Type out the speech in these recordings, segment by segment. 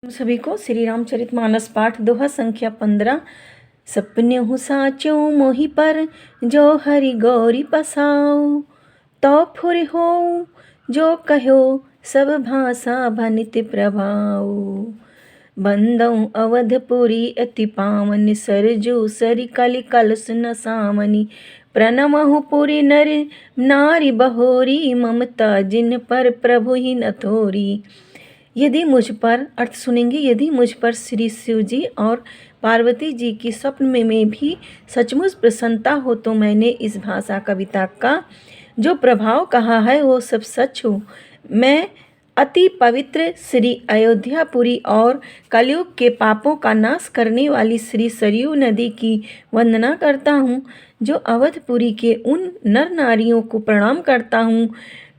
सभी को श्री रामचरितमानस पाठ दोहा संख्या 15। सपन्यहु साचो मोहि पर जो हरि गौरी पसाओ, तो फुर हो जो कहो सब भाषा भनित प्रभाओ। बंदौ अवधपुरी अति पावन सरजू सरि कलि कलस न सामनि। प्रणमहु पुरी नर नारी बहोरी, ममता जिन पर प्रभु ही न थोरी। यदि मुझ पर अर्थ सुनेंगे, यदि मुझ पर श्री शिव जी और पार्वती जी की स्वप्न में भी सचमुच प्रसन्नता हो तो मैंने इस भाषा कविता का जो प्रभाव कहा है वो सब सच हो। मैं अति पवित्र श्री अयोध्यापुरी और कलयुग के पापों का नाश करने वाली श्री सरयू नदी की वंदना करता हूँ, जो अवधपुरी के उन नर नारियों को प्रणाम करता हूँ।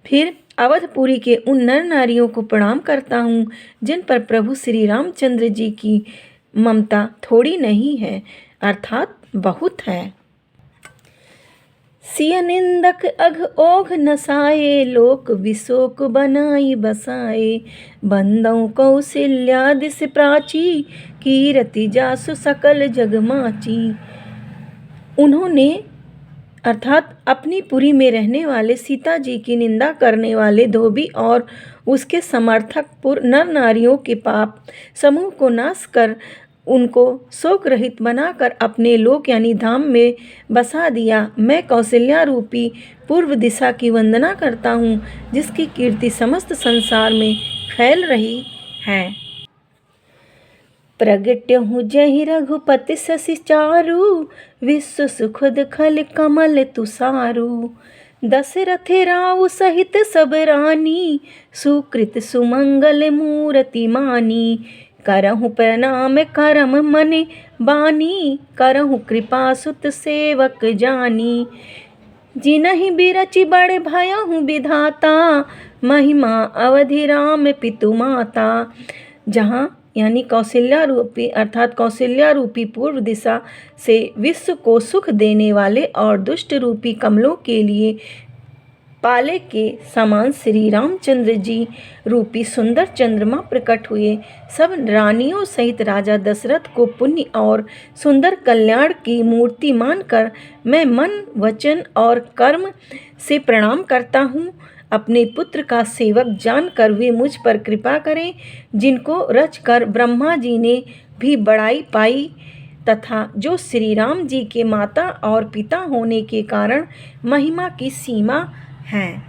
फिर अवधपुरी के उन नर नारियों को प्रणाम करता हूँ जिन पर प्रभु श्री रामचंद्र जी की ममता थोड़ी नहीं है, अर्थात बहुत है। सिय निंदक अघ ओघ नसाए, लोक विशोक बनाई बसाए। बंदौ कौशल्या दिस प्राची, कीरति जासु सकल जगमाची। उन्होंने अर्थात अपनी पुरी में रहने वाले सीता जी की निंदा करने वाले धोबी और उसके समर्थक नर नारियों के पाप समूह को नाश कर उनको शोक रहित बनाकर अपने लोक यानी धाम में बसा दिया। मैं कौशल्या रूपी पूर्व दिशा की वंदना करता हूँ, जिसकी कीर्ति समस्त संसार में फैल रही है। प्रगट्यहु जहि रघुपति शशि चारु, विश्व सुखद खल कमल तुषारु। दशरथ राउ सहित सब रानी, सुकृत सुमंगल मूरति मानी। करहु प्रणाम करम मन बानी, करहु कृपा सुत सेवक जानी। जिनहि बिरचि बड़ भयहु विधाता, महिमा अवधि राम पितु माता। जहाँ यानी कौशल्या रूपी अर्थात कौशल्या रूपी पूर्व दिशा से विश्व को सुख देने वाले और दुष्ट रूपी कमलों के लिए पाले के समान श्री रामचंद्र जी रूपी सुंदर चंद्रमा प्रकट हुए। सब रानियों सहित राजा दशरथ को पुण्य और सुंदर कल्याण की मूर्ति मानकर मैं मन वचन और कर्म से प्रणाम करता हूँ। अपने पुत्र का सेवक जानकर वे मुझ पर कृपा करें, जिनको रचकर ब्रह्मा जी ने भी बड़ाई पाई तथा जो श्री राम जी के माता और पिता होने के कारण महिमा की सीमा है।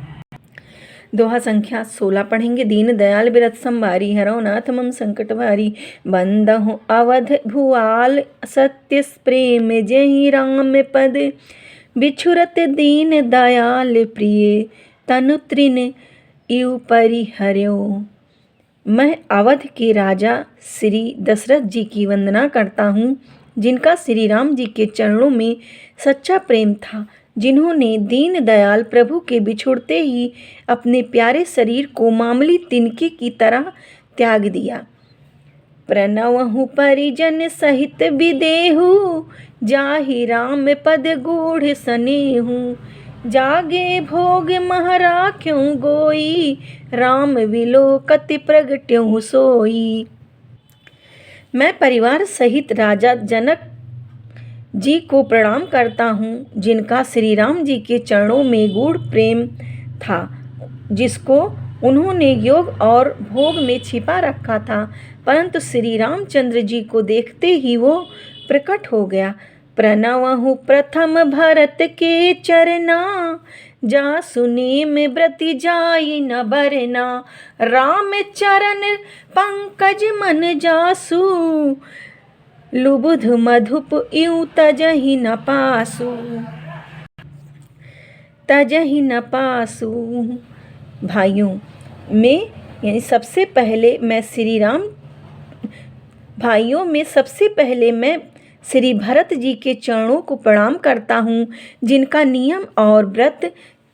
दोहा संख्या 16 पढ़ेंगे। दीन दयाल बिरत संभारी, हरौ नाथ मम संकट भारी। बंदहु अवध भुआल सत्य प्रेम, जहि राम पद बिछुरत दीन दयाल प्रिय। तनु तृण इउ परिहर्यो। मैं अवध के राजा श्री दशरथ जी की वंदना करता हूँ, जिनका श्री राम जी के चरणों में सच्चा प्रेम था, जिन्होंने दीन दयाल प्रभु के बिछुड़ते ही अपने प्यारे शरीर को मामूली तिनके की तरह त्याग दिया। प्रणवहु परिजन सहित विदेहु, जाहि राम पद गूढ़ सनेहु। जागे भोग महरा क्यों गोई, राम विलोकति प्रगट्यहु सोई। मैं परिवार सहित राजा जनक जी को प्रणाम करता हूँ, जिनका श्री राम जी के चरणों में गूढ़ प्रेम था, जिसको उन्होंने योग और भोग में छिपा रखा था, परंतु श्री रामचंद्र जी को देखते ही वो प्रकट हो गया। प्रणवहु प्रथम भरत के चरना, जा सुने में व्रति जाई न बरना। राम चरण पंकज मन जासु, लुबुध मधुप इउ तजहि न पासु। तजहि न पासु। भाइयों में यानी सबसे पहले मैं श्री भरत जी के चरणों को प्रणाम करता हूँ, जिनका नियम और व्रत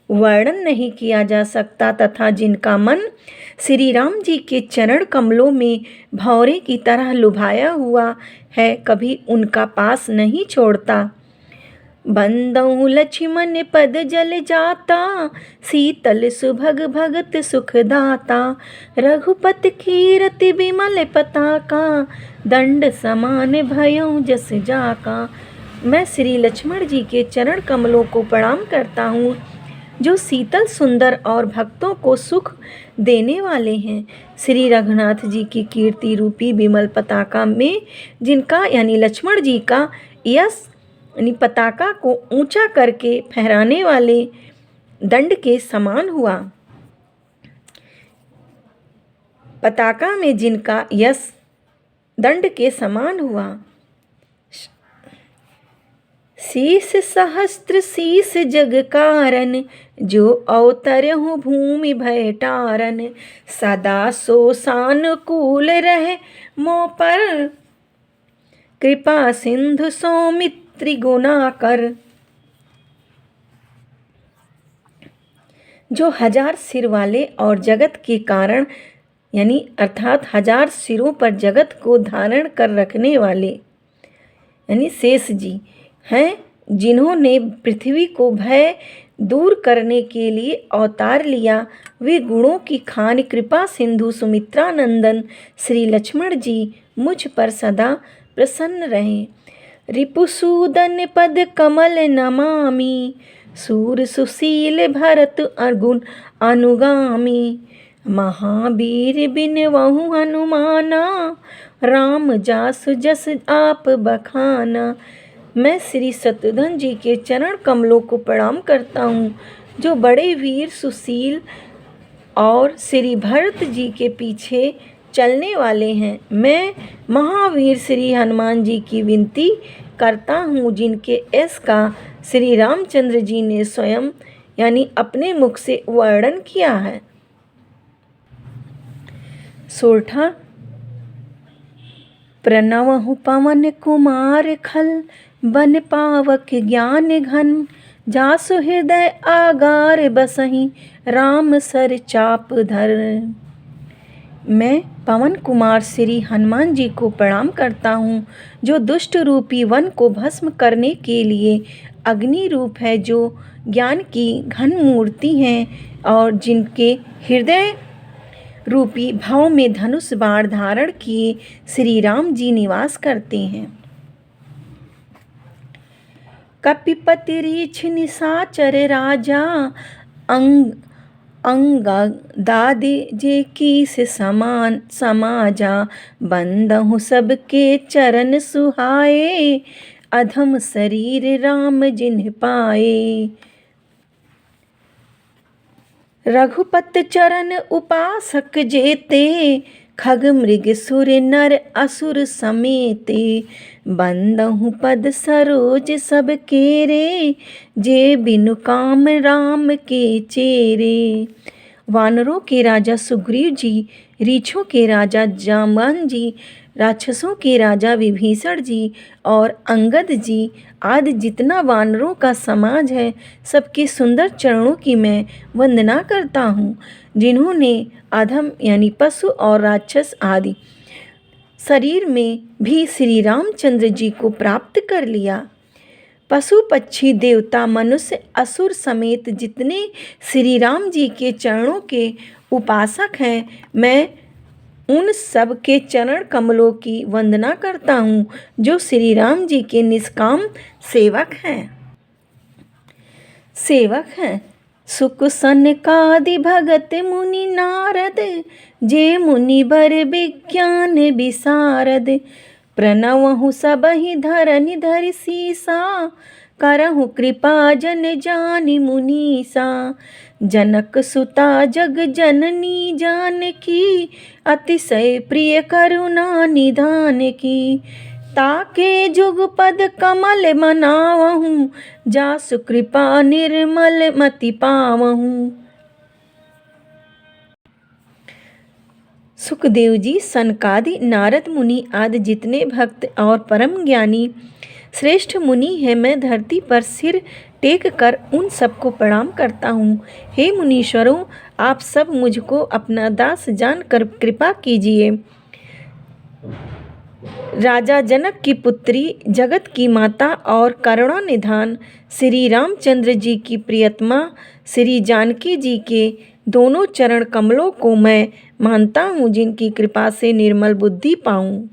वर्णन नहीं किया जा सकता तथा जिनका मन श्री राम जी के चरण कमलों में भौरे की तरह लुभाया हुआ है, कभी उनका पास नहीं छोड़ता। बंदहु लक्ष्मण पद जल जाता, शीतल सुभग भगत सुख दाता। रघुपति कीरति बिमल पताका, दंड समान भयउ जस जाका। मैं श्री लक्ष्मण जी के चरण कमलों को प्रणाम करता हूँ, जो शीतल सुंदर और भक्तों को सुख देने वाले हैं। श्री रघुनाथ जी की कीर्ति रूपी विमल पताका में जिनका यानी लक्ष्मण जी का यश यानी पताका को ऊंचा करके फहराने वाले दंड के समान हुआ। पताका में जिनका यश दंड के समान हुआ। शीस सहस्त्र शीस जग कारण, जो अवतरहु भूमि भय टारन। सदा सो सानुकूल रहे मों पर, कृपा सिंधु सौमित्री गुना कर। जो हजार सिर वाले और जगत के कारण यानी अर्थात हजार सिरों पर जगत को धारण कर रखने वाले यानी शेष जी हैं, जिन्होंने पृथ्वी को भय दूर करने के लिए अवतार लिया। वे गुणों की खान कृपा सिंधु सुमित्रा नंदन श्री लक्ष्मण जी मुझ पर सदा प्रसन्न रहें। रिपुसूदन पद कमल नमामि, सूर सुशील भरत अगुण अनुगामी। महावीर बिनवहु हनुमाना, राम जासु जस आप बखाना। मैं श्री शत्रुघ्न जी के चरण कमलों को प्रणाम करता हूँ, जो बड़े वीर सुशील और श्री भरत जी के पीछे चलने वाले हैं। मैं महावीर श्री हनुमान जी की विनती करता हूँ, जिनके यश का श्री रामचंद्र जी ने स्वयं यानी अपने मुख से वर्णन किया है। सोरठा प्रणवहु पवन कुमार खल, बन पावक ज्ञान घन। जासु हृदय आगार बसहि, राम सर चाप धर। मैं पवन कुमार श्री हनुमान जी को प्रणाम करता हूँ, जो दुष्ट रूपी वन को भस्म करने के लिए अग्नि रूप है, जो ज्ञान की घन मूर्ति हैं और जिनके हृदय रूपी भाव में धनुष बाण धारण किए श्री राम जी निवास करते हैं। कपिपति रीछ निशाचर राजा, अंगदादि जे कीस समान समाजा। बंदहु सबके चरण सुहाए, अधम शरीर राम जिन्ह पाए। रघुपत चरण उपासक जेते, खग मृग सुर नर असुर समेते। बंदहु पद सरोज सब केरे, जे बिनु काम राम के चेरे। वानरों के राजा सुग्रीव जी, रीछों के राजा जाम्बान जी, राक्षसों के राजा विभीषण जी और अंगद जी आदि जितना वानरों का समाज है, सबके सुंदर चरणों की मैं वंदना करता हूँ, जिन्होंने अधम यानी पशु और राक्षस आदि शरीर में भी श्री रामचंद्र जी को प्राप्त कर लिया। पशु पक्षी देवता मनुष्य असुर समेत जितने श्री राम जी के चरणों के उपासक हैं, मैं उन सब के चरण कमलों की वंदना करता हूँ, जो श्री राम जी के निष्काम सेवक हैं। सुख सनकादि भगत मुनि नारद, जे मुनि बर विज्ञान विशारद। प्रणवहु सबहि धरनि धरि सीसा, करहु कृपा जन जानि मुनीसा। जनक सुता जग जननी जानकी, अतिशय प्रिय करुणा निधान की। ताके जुगपद कमल मनावहु, जासु कृपा निर्मल मति पावहु। सुखदेव जी, सनकादि, नारद मुनि आदि जितने भक्त और परम ज्ञानी श्रेष्ठ मुनि हैं, मैं धरती पर सिर टेक कर उन सबको प्रणाम करता हूँ। हे मुनीश्वरों, आप सब मुझको अपना दास जानकर कृपा कीजिए। राजा जनक की पुत्री, जगत की माता और करुणा निधान श्री रामचंद्र जी की प्रियतमा श्री जानकी जी के दोनों चरण कमलों को मैं मानता हूँ, जिनकी कृपा से निर्मल बुद्धि पाऊँ।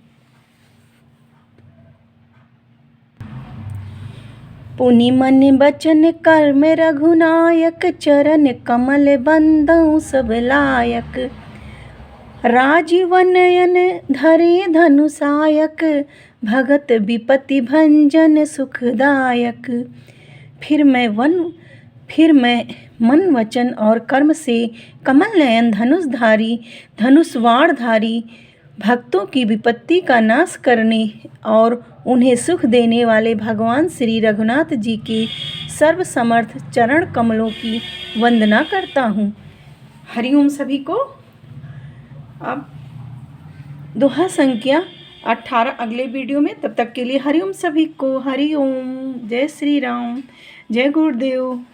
पुनि मन बचन कर्म रघुनायक, चरण कमल बंदौ सब लायक। राजीवन नयन धरे धनुषायक, भगत विपति भंजन सुखदायक। फिर मैं मन वचन और कर्म से कमल नयन धनुषवाणधारी भक्तों की विपत्ति का नाश करने और उन्हें सुख देने वाले भगवान श्री रघुनाथ जी के सर्वसमर्थ चरण कमलों की वंदना करता हूँ। हरिओम सभी को। अब दोहा संख्या 18 अगले वीडियो में। तब तक के लिए हरिओम सभी को। हरिओम। जय श्री राम। जय गुरुदेव।